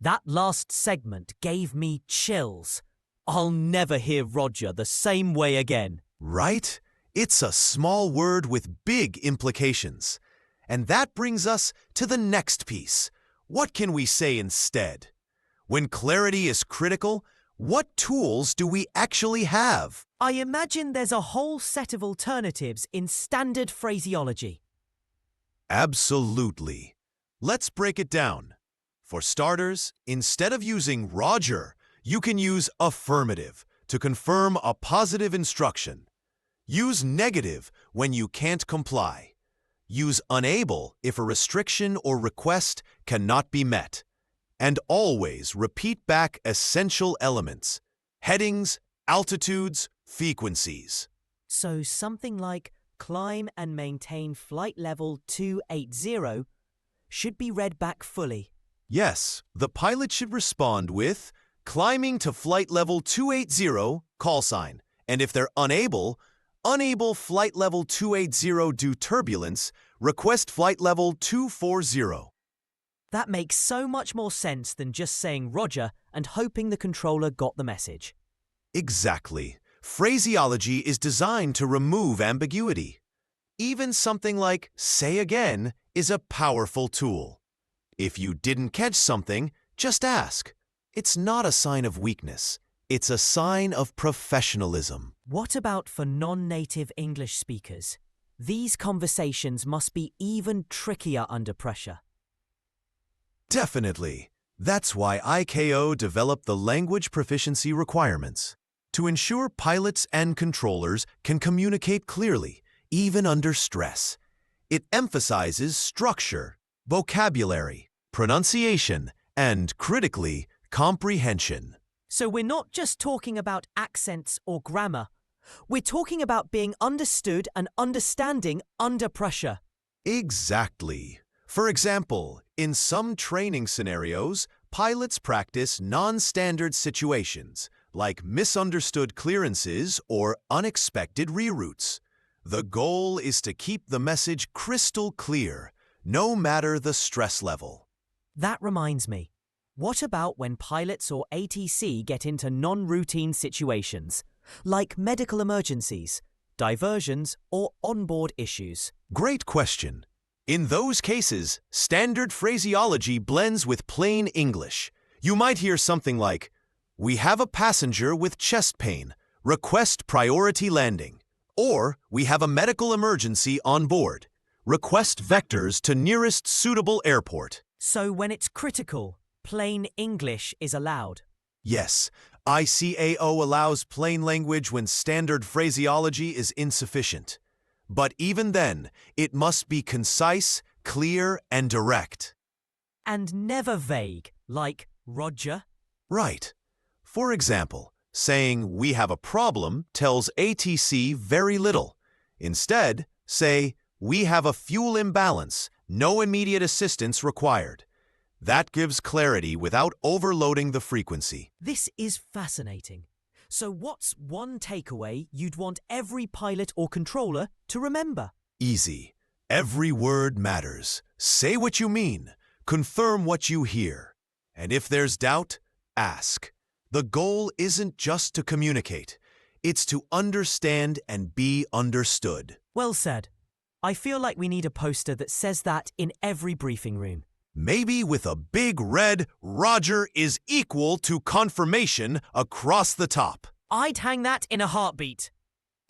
That last segment gave me chills. I'll never hear Roger the same way again. Right? It's a small word with big implications. And that brings us to the next piece. What can we say instead? When clarity is critical, what tools do we actually have? I imagine there's a whole set of alternatives in standard phraseology. Absolutely. Let's break it down. For starters, instead of using Roger, you can use affirmative to confirm a positive instruction. Use negative when you can't comply. Use unable if a restriction or request cannot be met. And always repeat back essential elements: headings, altitudes, frequencies. So something like climb and maintain flight level 280 should be read back fully. Yes, the pilot should respond with climbing to flight level 280, call sign. And if they're unable flight level 280 due turbulence, request flight level 240. That makes so much more sense than just saying Roger and hoping the controller got the message. Exactly. Phraseology is designed to remove ambiguity. Even something like say again is a powerful tool. If you didn't catch something, just ask. It's not a sign of weakness. It's a sign of professionalism. What about for non-native English speakers? These conversations must be even trickier under pressure. Definitely. That's why ICAO developed the language proficiency requirements to ensure pilots and controllers can communicate clearly, even under stress. It emphasizes structure, vocabulary, pronunciation, and, critically, comprehension. So we're not just talking about accents or grammar. We're talking about being understood and understanding under pressure. Exactly. For example, in some training scenarios, pilots practice non-standard situations, like misunderstood clearances or unexpected reroutes. The goal is to keep the message crystal clear, no matter the stress level. That reminds me. What about when pilots or ATC get into non-routine situations, like medical emergencies, diversions, or onboard issues? Great question. In those cases, standard phraseology blends with plain English. You might hear something like, "We have a passenger with chest pain. Request priority landing." Or, "We have a medical emergency on board. Request vectors to nearest suitable airport." So when it's critical, plain English is allowed. Yes, ICAO allows plain language when standard phraseology is insufficient. But even then, it must be concise, clear, and direct. And never vague, like Roger. Right. For example, saying "we have a problem" tells ATC very little. Instead, say "we have a fuel imbalance, no immediate assistance required." That gives clarity without overloading the frequency. This is fascinating. So what's one takeaway you'd want every pilot or controller to remember? Easy. Every word matters. Say what you mean. Confirm what you hear. And if there's doubt, ask. The goal isn't just to communicate. It's to understand and be understood. Well said. I feel like we need a poster that says that in every briefing room. Maybe with a big red "Roger is equal to confirmation" across the top. I'd hang that in a heartbeat.